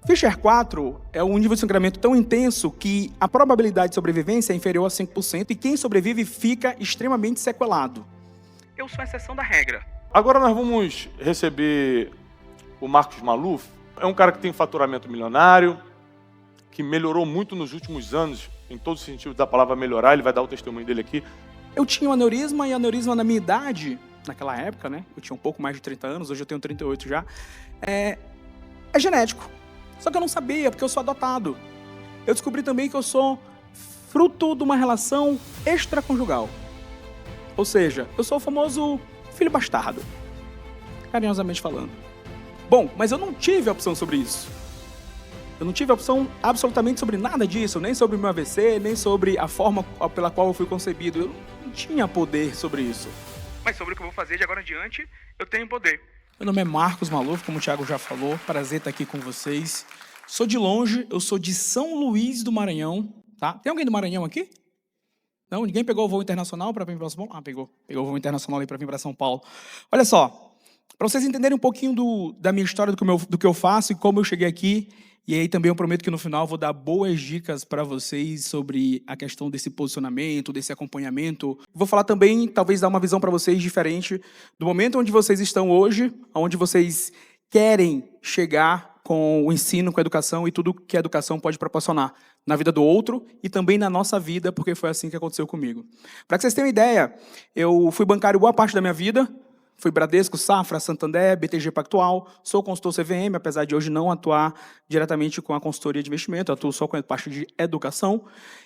Fischer 4 é um nível de sangramento tão intenso que a probabilidade de sobrevivência é inferior a 5% e quem sobrevive fica extremamente sequelado. Eu sou a exceção da regra. Agora nós vamos receber o Marcos Maluf. É um cara que tem faturamento milionário, que melhorou muito nos últimos anos, em todos os sentidos da palavra melhorar. Ele vai dar o testemunho dele aqui. Eu tinha um aneurisma, e aneurisma na minha idade, naquela época, né? Eu tinha um pouco mais de 30 anos, hoje eu tenho 38 já. É genético. Só que eu não sabia, porque eu sou adotado. Eu descobri também que eu sou fruto de uma relação extraconjugal. Ou seja, eu sou o famoso filho bastardo. Carinhosamente falando. Bom, mas eu não tive opção sobre isso. Eu não tive opção absolutamente sobre nada disso, nem sobre o meu AVC, nem sobre a forma pela qual eu fui concebido. Eu não tinha poder sobre isso. Mas sobre o que eu vou fazer de agora em diante, eu tenho poder. Meu nome é Marcos Maluf, como o Thiago já falou. Prazer estar aqui com vocês. Sou de longe, eu sou de São Luís do Maranhão. Tá? Tem alguém do Maranhão aqui? Não? Ninguém pegou o voo internacional para vir para São Paulo? Ah, pegou. Pegou o voo internacional ali para vir para São Paulo. Olha só, para vocês entenderem um pouquinho da minha história, do que eu faço e como eu cheguei aqui. E aí também eu prometo que no final eu vou dar boas dicas para vocês sobre a questão desse posicionamento, desse acompanhamento. Vou falar também, talvez dar uma visão para vocês diferente do momento onde vocês estão hoje, onde vocês querem chegar com o ensino, com a educação e tudo que a educação pode proporcionar na vida do outro e também na nossa vida, porque foi assim que aconteceu comigo. Para que vocês tenham uma ideia, eu fui bancário boa parte da minha vida. Fui Bradesco, Safra, Santander, BTG Pactual, sou consultor CVM, apesar de hoje não atuar diretamente com a consultoria de investimento, atuo só com a parte de educação.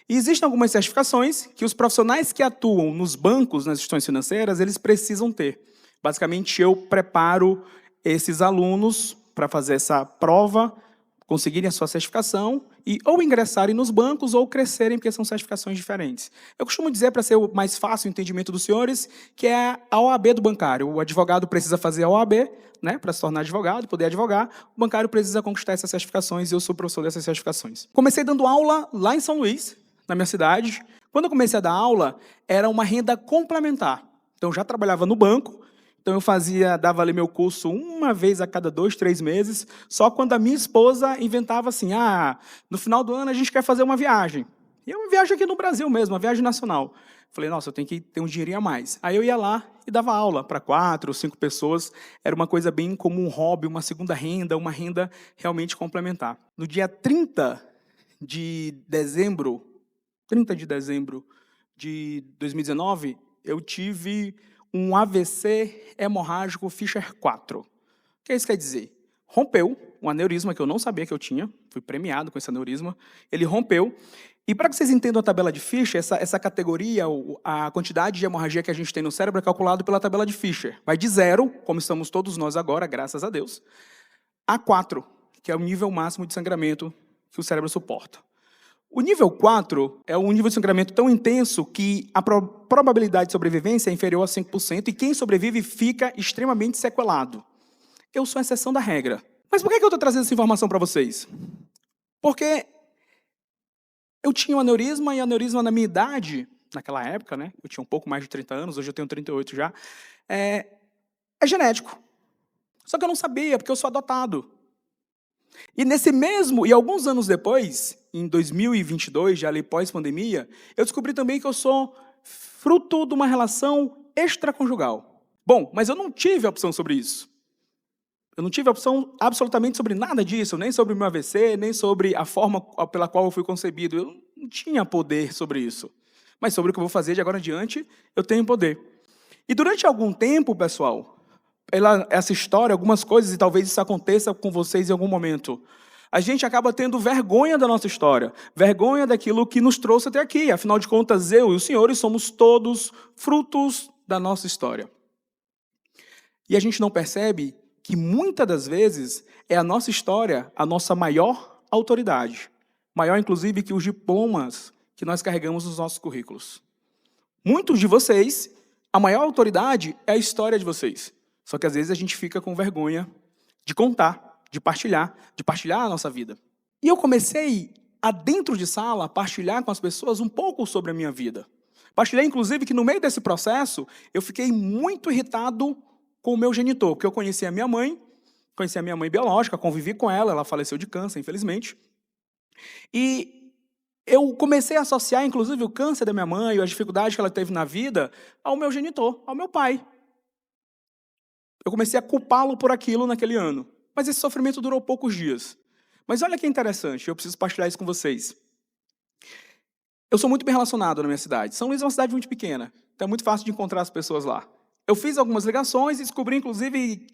E existem algumas certificações que os profissionais que atuam nos bancos, nas instituições financeiras, eles precisam ter. Basicamente, eu preparo esses alunos para fazer essa prova, conseguirem a sua certificação e ou ingressarem nos bancos ou crescerem, porque são certificações diferentes. Eu costumo dizer, para ser o mais fácil o entendimento dos senhores, que é a OAB do bancário. O advogado precisa fazer a OAB, né, para se tornar advogado, poder advogar. O bancário precisa conquistar essas certificações e eu sou professor dessas certificações. Comecei dando aula lá em São Luís, na minha cidade. Quando eu comecei a dar aula, era uma renda complementar. Então, eu já trabalhava no banco. Então, eu dava ali meu curso uma vez a cada 2, 3 meses, só quando a minha esposa inventava assim, no final do ano a gente quer fazer uma viagem. E é uma viagem aqui no Brasil mesmo, uma viagem nacional. Falei, nossa, eu tenho que ter um dinheirinho a mais. Aí eu ia lá e dava aula para 4 ou 5 pessoas. Era uma coisa bem como um hobby, uma segunda renda, uma renda realmente complementar. No dia 30 de dezembro de 2019, eu tive um AVC hemorrágico Fischer 4. O que isso quer dizer? Rompeu um aneurisma que eu não sabia que eu tinha, fui premiado com esse aneurisma, ele rompeu, e para que vocês entendam a tabela de Fischer, essa categoria, a quantidade de hemorragia que a gente tem no cérebro é calculado pela tabela de Fischer. Vai de 0, como estamos todos nós agora, graças a Deus, a 4, que é o nível máximo de sangramento que o cérebro suporta. O nível 4 é um nível de sangramento tão intenso que a probabilidade de sobrevivência é inferior a 5% e quem sobrevive fica extremamente sequelado. Eu sou a exceção da regra. Mas por que eu estou trazendo essa informação para vocês? Porque eu tinha um aneurisma, e aneurisma na minha idade, naquela época, né? Eu tinha um pouco mais de 30 anos, hoje eu tenho 38 já. É genético. Só que eu não sabia, porque eu sou adotado. E alguns anos depois, em 2022, já ali pós-pandemia, eu descobri também que eu sou fruto de uma relação extraconjugal. Bom, mas eu não tive opção sobre isso. Eu não tive opção absolutamente sobre nada disso, nem sobre o meu AVC, nem sobre a forma pela qual eu fui concebido. Eu não tinha poder sobre isso. Mas sobre o que eu vou fazer de agora em diante, eu tenho poder. E durante algum tempo, pessoal, essa história, algumas coisas, e talvez isso aconteça com vocês em algum momento, a gente acaba tendo vergonha da nossa história, vergonha daquilo que nos trouxe até aqui. Afinal de contas, eu e os senhores somos todos frutos da nossa história. E a gente não percebe que muitas das vezes é a nossa história a nossa maior autoridade. Maior, inclusive, que os diplomas que nós carregamos nos nossos currículos. Muitos de vocês, a maior autoridade é a história de vocês. Só que às vezes a gente fica com vergonha de contar, de partilhar a nossa vida. E eu comecei, dentro de sala, a partilhar com as pessoas um pouco sobre a minha vida. Partilhei, inclusive, que no meio desse processo, eu fiquei muito irritado com o meu genitor, porque eu conhecia a minha mãe, Conheci a minha mãe biológica, convivi com ela, ela faleceu de câncer, infelizmente. E eu comecei a associar, inclusive, o câncer da minha mãe, ou as dificuldades que ela teve na vida, ao meu genitor, ao meu pai. Eu comecei a culpá-lo por aquilo naquele ano. Mas esse sofrimento durou poucos dias. Mas olha que interessante, eu preciso partilhar isso com vocês. Eu sou muito bem relacionado na minha cidade. São Luís é uma cidade muito pequena, então é muito fácil de encontrar as pessoas lá. Eu fiz algumas ligações e descobri, inclusive,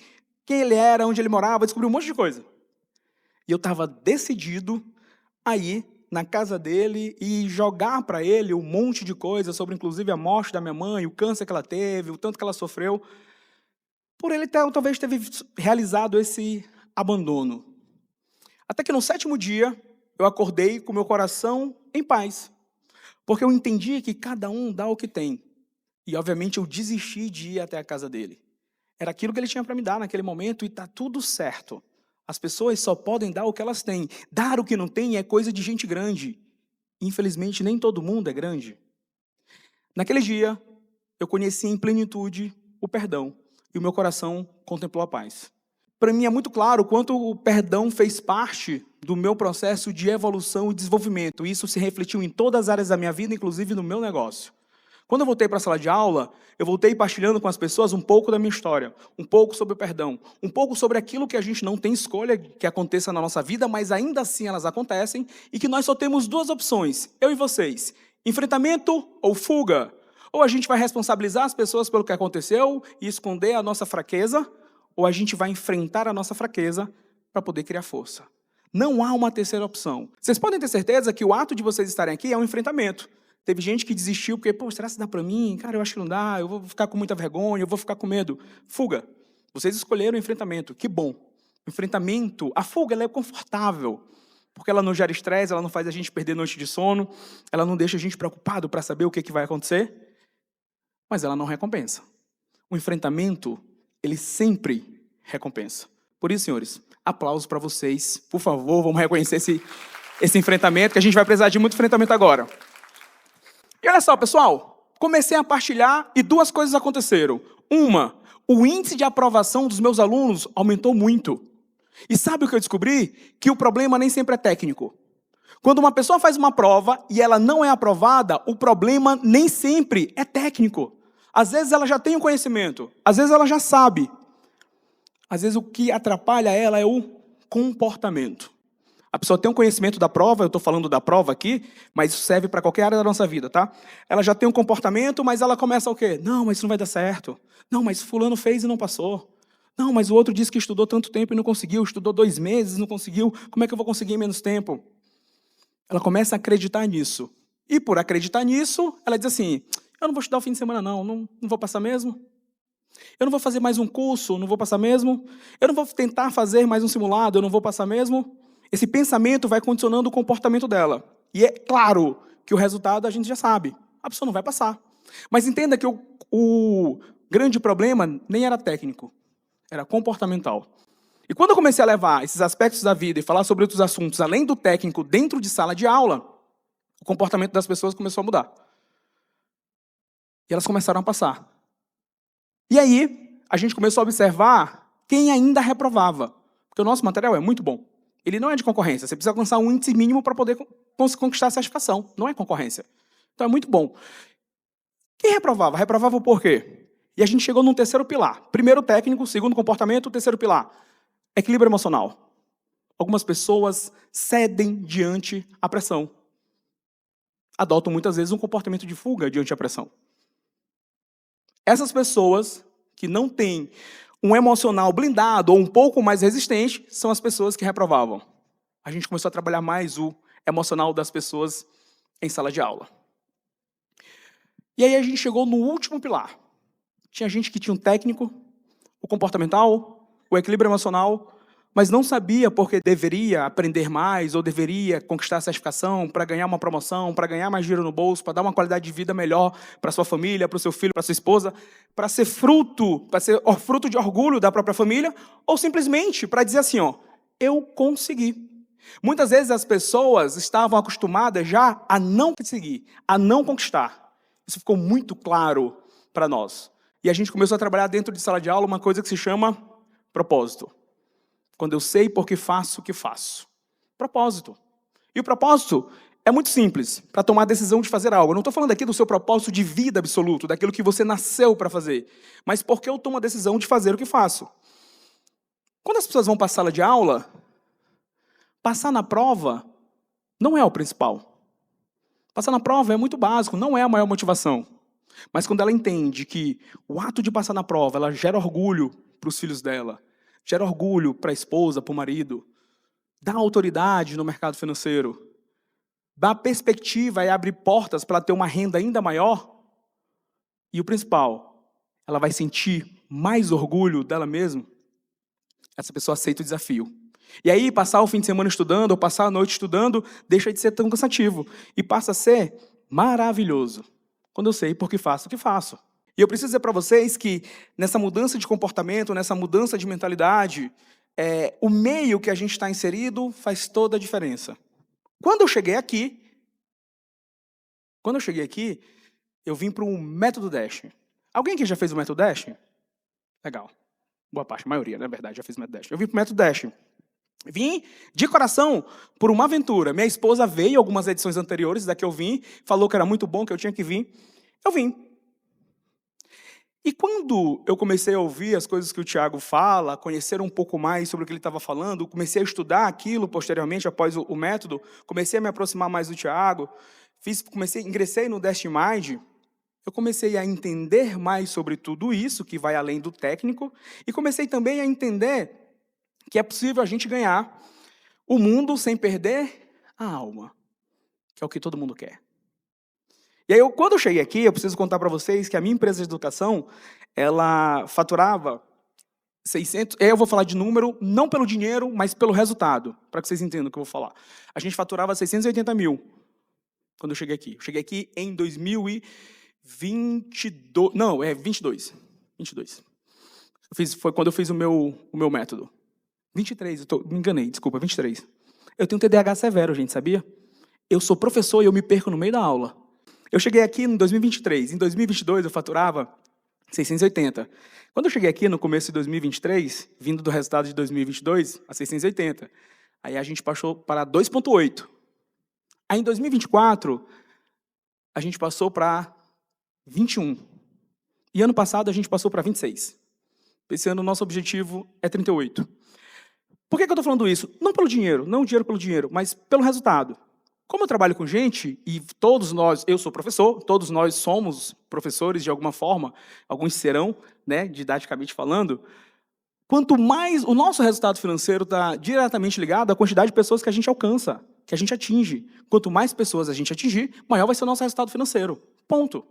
quem ele era, onde ele morava, descobri um monte de coisa. E eu estava decidido a ir na casa dele e jogar para ele um monte de coisa sobre, inclusive, a morte da minha mãe, o câncer que ela teve, o tanto que ela sofreu, por ele talvez ter realizado esse abandono. Até que no 7º dia, eu acordei com meu coração em paz, porque eu entendi que cada um dá o que tem. E, obviamente, eu desisti de ir até a casa dele. Era aquilo que ele tinha para me dar naquele momento e está tudo certo. As pessoas só podem dar o que elas têm. Dar o que não tem é coisa de gente grande. Infelizmente, nem todo mundo é grande. Naquele dia, eu conheci em plenitude o perdão e o meu coração contemplou a paz. Para mim é muito claro o quanto o perdão fez parte do meu processo de evolução e desenvolvimento. Isso se refletiu em todas as áreas da minha vida, inclusive no meu negócio. Quando eu voltei para a sala de aula, eu voltei partilhando com as pessoas um pouco da minha história, um pouco sobre o perdão, um pouco sobre aquilo que a gente não tem escolha que aconteça na nossa vida, mas ainda assim elas acontecem, e que nós só temos 2 opções, eu e vocês, enfrentamento ou fuga. Ou a gente vai responsabilizar as pessoas pelo que aconteceu e esconder a nossa fraqueza, ou a gente vai enfrentar a nossa fraqueza para poder criar força. Não há uma terceira opção. Vocês podem ter certeza que o ato de vocês estarem aqui é um enfrentamento. Teve gente que desistiu porque, será que dá para mim? Cara, eu acho que não dá, eu vou ficar com muita vergonha, eu vou ficar com medo. Fuga. Vocês escolheram o enfrentamento, que bom. O enfrentamento, a fuga, ela é confortável, porque ela não gera estresse, ela não faz a gente perder noite de sono, ela não deixa a gente preocupado para saber o que vai acontecer, mas ela não recompensa. O enfrentamento, ele sempre recompensa. Por isso, senhores, aplausos para vocês. Por favor, vamos reconhecer esse enfrentamento, que a gente vai precisar de muito enfrentamento agora. E olha só, pessoal, comecei a partilhar e 2 coisas aconteceram. Uma, o índice de aprovação dos meus alunos aumentou muito. E sabe o que eu descobri? Que o problema nem sempre é técnico. Quando uma pessoa faz uma prova e ela não é aprovada, o problema nem sempre é técnico. Às vezes ela já tem o conhecimento, às vezes ela já sabe. Às vezes o que atrapalha ela é o comportamento. A pessoa tem um conhecimento da prova, eu estou falando da prova aqui, mas isso serve para qualquer área da nossa vida, tá? Ela já tem um comportamento, mas ela começa o quê? Não, mas isso não vai dar certo. Não, mas fulano fez e não passou. Não, mas o outro disse que estudou tanto tempo e não conseguiu, estudou 2 meses e não conseguiu, como é que eu vou conseguir em menos tempo? Ela começa a acreditar nisso. E por acreditar nisso, ela diz assim, eu não vou estudar o fim de semana não vou passar mesmo. Eu não vou fazer mais um curso, não vou passar mesmo. Eu não vou tentar fazer mais um simulado, eu não vou passar mesmo. Esse pensamento vai condicionando o comportamento dela. E é claro que o resultado a gente já sabe. A pessoa não vai passar. Mas entenda que o grande problema nem era técnico, era comportamental. E quando eu comecei a levar esses aspectos da vida e falar sobre outros assuntos, além do técnico, dentro de sala de aula, o comportamento das pessoas começou a mudar. E elas começaram a passar. E aí, a gente começou a observar quem ainda reprovava. Porque o nosso material é muito bom. Ele não é de concorrência. Você precisa alcançar um índice mínimo para poder conquistar a certificação. Não é concorrência. Então é muito bom. Quem reprovava? Reprovava por quê? E a gente chegou num 3º pilar. Primeiro técnico, segundo comportamento, 3º pilar. Equilíbrio emocional. Algumas pessoas cedem diante à pressão. Adotam muitas vezes um comportamento de fuga diante à pressão. Essas pessoas que não têm um emocional blindado ou um pouco mais resistente são as pessoas que reprovavam. A gente começou a trabalhar mais o emocional das pessoas em sala de aula. E aí a gente chegou no último pilar. Tinha gente que tinha um técnico, o comportamental, o equilíbrio emocional, mas não sabia porque deveria aprender mais ou deveria conquistar a certificação para ganhar uma promoção, para ganhar mais dinheiro no bolso, para dar uma qualidade de vida melhor para sua família, para o seu filho, para sua esposa, para ser fruto de orgulho da própria família, ou simplesmente para dizer assim, eu consegui. Muitas vezes as pessoas estavam acostumadas já a não conseguir, a não conquistar. Isso ficou muito claro para nós. E a gente começou a trabalhar dentro de sala de aula uma coisa que se chama propósito. Quando eu sei porque faço o que faço. Propósito. E o propósito é muito simples, para tomar a decisão de fazer algo. Eu não estou falando aqui do seu propósito de vida absoluto, daquilo que você nasceu para fazer, mas porque eu tomo a decisão de fazer o que faço. Quando as pessoas vão para a sala de aula, passar na prova não é o principal. Passar na prova é muito básico, não é a maior motivação. Mas quando ela entende que o ato de passar na prova, ela gera orgulho para os filhos dela, gera orgulho para a esposa, para o marido, dá autoridade no mercado financeiro, dá perspectiva e abre portas para ela ter uma renda ainda maior, e o principal, ela vai sentir mais orgulho dela mesma, essa pessoa aceita o desafio. E aí, passar o fim de semana estudando, ou passar a noite estudando, deixa de ser tão cansativo, e passa a ser maravilhoso, quando eu sei porque faço o que faço. E eu preciso dizer para vocês que, nessa mudança de comportamento, nessa mudança de mentalidade, o meio que a gente está inserido faz toda a diferença. Quando eu cheguei aqui, eu vim para um método Dash. Alguém aqui já fez o método Dash? Legal. Boa parte, a maioria, na verdade, já fez o método Dash. Eu vim para o método Dash. Vim de coração por uma aventura. Minha esposa veio algumas edições anteriores da que eu vim, falou que era muito bom, que eu tinha que vir. Eu vim. E quando eu comecei a ouvir as coisas que o Tiago fala, conhecer um pouco mais sobre o que ele estava falando, comecei a estudar aquilo posteriormente, após o método, comecei a me aproximar mais do Tiago, ingressei no Dash Mind, eu comecei a entender mais sobre tudo isso, que vai além do técnico, e comecei também a entender que é possível a gente ganhar o mundo sem perder a alma, que é o que todo mundo quer. E aí, quando eu cheguei aqui, eu preciso contar para vocês que a minha empresa de educação, ela faturava 600... Eu vou falar de número, não pelo dinheiro, mas pelo resultado, para que vocês entendam o que eu vou falar. A gente faturava 680 mil quando eu cheguei aqui. Eu cheguei aqui em 2022... Não, 22. Foi quando eu fiz o meu método. 23, me enganei, desculpa, 23. Eu tenho TDAH severo, gente, sabia? Eu sou professor e eu me perco no meio da aula. Eu cheguei aqui em 2023. Em 2022, eu faturava 680. Quando eu cheguei aqui no começo de 2023, vindo do resultado de 2022, a 680. Aí a gente passou para 2,8. Aí em 2024, a gente passou para 21. E ano passado, a gente passou para 26. Esse ano, o nosso objetivo é 38. Por que eu estou falando isso? Não pelo dinheiro, não o dinheiro pelo dinheiro, mas pelo resultado. Como eu trabalho com gente, e todos nós, eu sou professor, todos nós somos professores de alguma forma, alguns serão, né, didaticamente falando, quanto mais o nosso resultado financeiro está diretamente ligado à quantidade de pessoas que a gente alcança, que a gente atinge. Quanto mais pessoas a gente atingir, maior vai ser o nosso resultado financeiro. Ponto.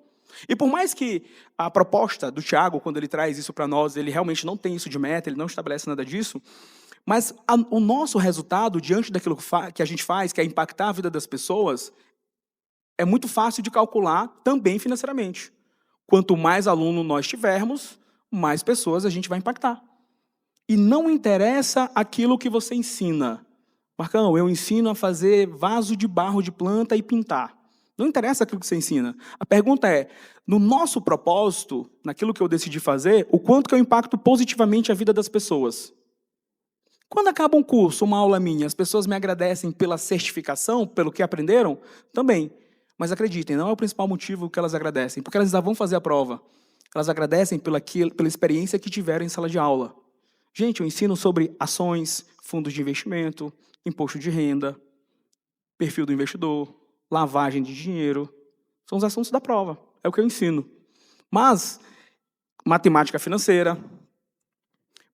E por mais que a proposta do Tiago, quando ele traz isso para nós, ele realmente não tem isso de meta, ele não estabelece nada disso, mas o nosso resultado, diante daquilo que a gente faz, que é impactar a vida das pessoas, é muito fácil de calcular também financeiramente. Quanto mais aluno nós tivermos, mais pessoas a gente vai impactar. E não interessa aquilo que você ensina. Marcão, eu ensino a fazer vaso de barro de planta e pintar. Não interessa aquilo que você ensina. A pergunta é, no nosso propósito, naquilo que eu decidi fazer, o quanto que eu impacto positivamente a vida das pessoas. Quando acaba um curso, uma aula minha, as pessoas me agradecem pela certificação, pelo que aprenderam? Também. Mas acreditem, não é o principal motivo que elas agradecem, porque elas já vão fazer a prova. Elas agradecem pela experiência que tiveram em sala de aula. Gente, eu ensino sobre ações, fundos de investimento, imposto de renda, perfil do investidor, lavagem de dinheiro. São os assuntos da prova, é o que eu ensino. Mas, matemática financeira.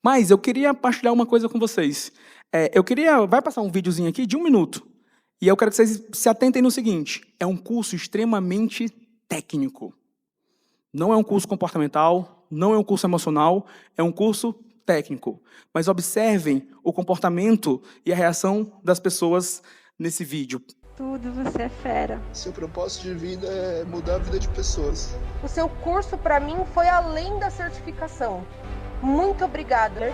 Mas eu queria partilhar uma coisa com vocês. Vai passar um videozinho aqui de 1 minuto. E eu quero que vocês se atentem no seguinte. É um curso extremamente técnico. Não é um curso comportamental, não é um curso emocional, é um curso técnico. Mas observem o comportamento e a reação das pessoas nesse vídeo. Tudo, você é fera. Seu propósito de vida é mudar a vida de pessoas. O seu curso, para mim, foi além da certificação. Muito obrigada.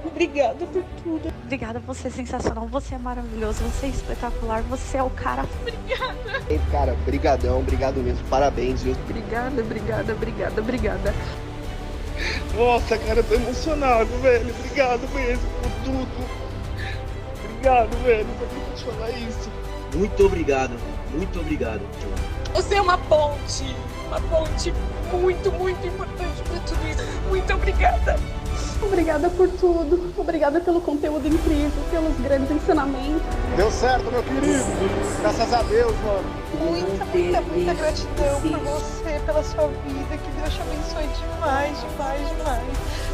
Obrigada por tudo. Obrigada, você é sensacional, você é maravilhoso, você é espetacular, você é o cara. Obrigada. Ei, cara, brigadão, obrigado mesmo, parabéns, viu? Obrigada. Nossa, cara, eu tô emocionado, velho. Obrigado mesmo por tudo. Obrigado, velho, por me falar isso. Muito obrigado, João. Você é uma ponte muito, muito importante para tudo isso. Muito obrigada. Obrigada por tudo. Obrigada pelo conteúdo incrível, pelos grandes ensinamentos. Deu certo, meu querido. Graças a Deus, mano. Muita gratidão por você, pela sua vida. Que Deus te abençoe demais.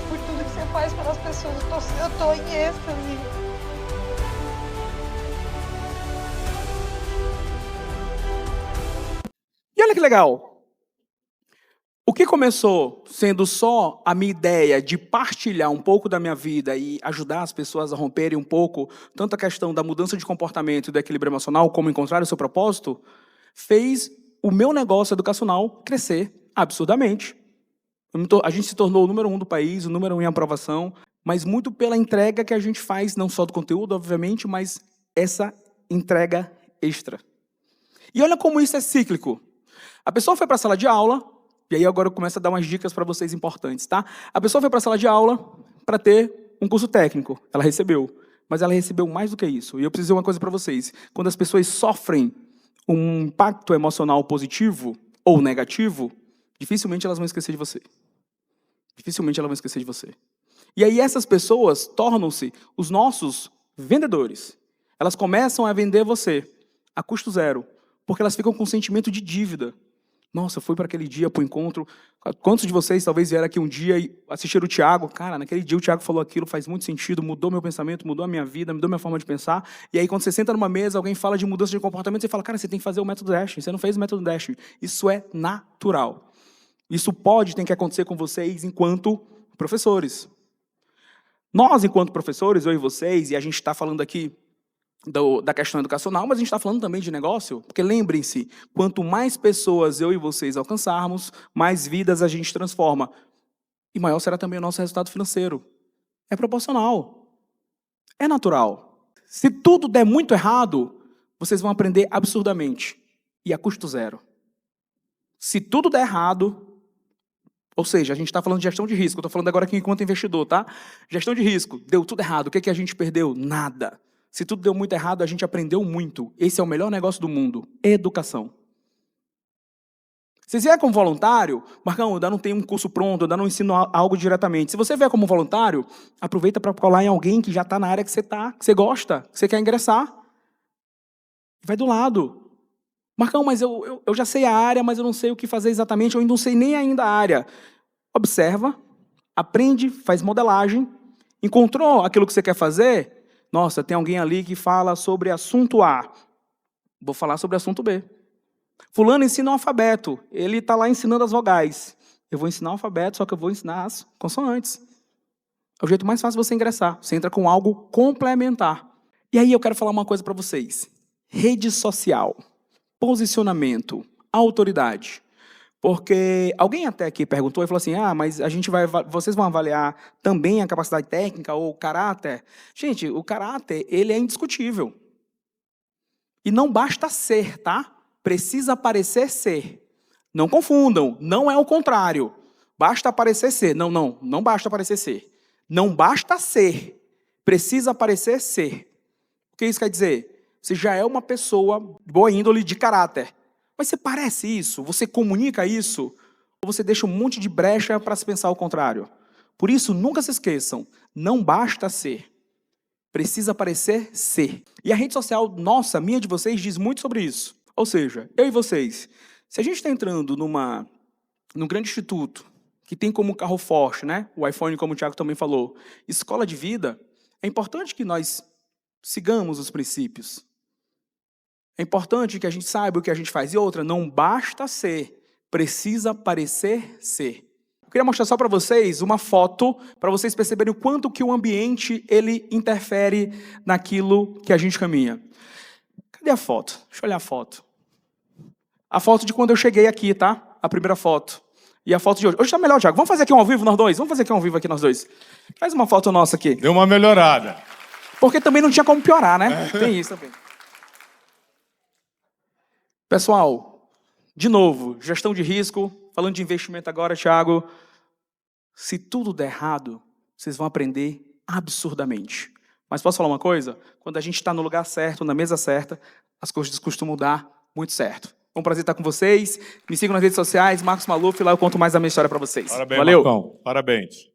Por tudo que você faz pelas pessoas. Eu tô em êxtase. E olha que legal. O que começou sendo só a minha ideia de partilhar um pouco da minha vida e ajudar as pessoas a romperem um pouco, tanto a questão da mudança de comportamento e do equilíbrio emocional, como encontrar o seu propósito, fez o meu negócio educacional crescer absurdamente. A gente se tornou o número 1 do país, o número 1 em aprovação, mas muito pela entrega que a gente faz, não só do conteúdo, obviamente, mas essa entrega extra. E olha como isso é cíclico. A pessoa foi para a sala de aula, e aí agora eu começo a dar umas dicas para vocês importantes, tá? A pessoa foi para a sala de aula para ter um curso técnico. Ela recebeu. Mas ela recebeu mais do que isso. E eu preciso dizer uma coisa para vocês. Quando as pessoas sofrem um impacto emocional positivo ou negativo, dificilmente elas vão esquecer de você. Dificilmente elas vão esquecer de você. E aí essas pessoas tornam-se os nossos vendedores. Elas começam a vender você a custo zero, porque elas ficam com um sentimento de dívida. Nossa, eu fui para aquele dia, para o encontro. Quantos de vocês talvez vieram aqui um dia e assistiram o Tiago? Cara, naquele dia o Tiago falou aquilo, faz muito sentido, mudou meu pensamento, mudou a minha vida, mudou minha forma de pensar. E aí quando você senta numa mesa, alguém fala de mudança de comportamento, você fala, cara, você tem que fazer o método Dash. Você não fez o método Dash. Isso é natural. Isso tem que acontecer com vocês enquanto professores. Nós, enquanto professores, eu e vocês, e a gente está falando aqui da questão educacional, mas a gente está falando também de negócio, porque lembrem-se, quanto mais pessoas eu e vocês alcançarmos, mais vidas a gente transforma. E maior será também o nosso resultado financeiro. É proporcional. É natural. Se tudo der muito errado, vocês vão aprender absurdamente. E a custo zero. Se tudo der errado, ou seja, a gente está falando de gestão de risco, eu estou falando agora aqui enquanto investidor, tá? Gestão de risco, deu tudo errado, o que a gente perdeu? Nada. Se tudo deu muito errado, a gente aprendeu muito. Esse é o melhor negócio do mundo, educação. Se você vier como voluntário, Marcão, eu ainda não tenho um curso pronto, eu ainda não ensino algo diretamente. Se você vier como voluntário, aproveita para colar em alguém que já está na área que você está, que você gosta, que você quer ingressar. Vai do lado. Marcão, mas eu já sei a área, mas eu não sei o que fazer exatamente, eu não sei nem ainda a área. Observa, aprende, faz modelagem, encontrou aquilo que você quer fazer. Nossa, tem alguém ali que fala sobre assunto A. Vou falar sobre assunto B. Fulano ensina o alfabeto. Ele está lá ensinando as vogais. Eu vou ensinar o alfabeto, só que eu vou ensinar as consoantes. É o jeito mais fácil de você ingressar. Você entra com algo complementar. E aí eu quero falar uma coisa para vocês. Rede social, posicionamento, autoridade. Porque alguém até aqui perguntou e falou assim, mas vocês vão avaliar também a capacidade técnica ou o caráter? Gente, o caráter, ele é indiscutível. E não basta ser, tá? Precisa parecer ser. Não confundam, não é o contrário. Basta parecer ser. Não basta parecer ser. Não basta ser. Precisa parecer ser. O que isso quer dizer? Você já é uma pessoa de boa índole de caráter. Mas você parece isso? Você comunica isso? Ou você deixa um monte de brecha para se pensar o contrário? Por isso, nunca se esqueçam, não basta ser. Precisa parecer ser. E a rede social nossa, minha de vocês, diz muito sobre isso. Ou seja, eu e vocês, se a gente está entrando num grande instituto, que tem como carro forte, né? O iPhone, como o Tiago também falou, escola de vida, é importante que nós sigamos os princípios. É importante que a gente saiba o que a gente faz. E outra, não basta ser, precisa parecer ser. Eu queria mostrar só para vocês uma foto, para vocês perceberem o quanto que o ambiente ele interfere naquilo que a gente caminha. Cadê a foto? Deixa eu olhar a foto. A foto de quando eu cheguei aqui, tá? A primeira foto. E a foto de hoje. Hoje está melhor, Thiago. Vamos fazer aqui um ao vivo nós dois? Vamos fazer aqui um ao vivo aqui nós dois. Faz uma foto nossa aqui. Deu uma melhorada. Porque também não tinha como piorar, né? Tem isso também. Pessoal, de novo, gestão de risco, falando de investimento agora, Thiago. Se tudo der errado, vocês vão aprender absurdamente. Mas posso falar uma coisa? Quando a gente está no lugar certo, na mesa certa, as coisas costumam dar muito certo. Foi um prazer estar com vocês. Me sigam nas redes sociais, Marcos Maluf, lá eu conto mais a minha história para vocês. Parabéns, Valeu! Marcão. Parabéns.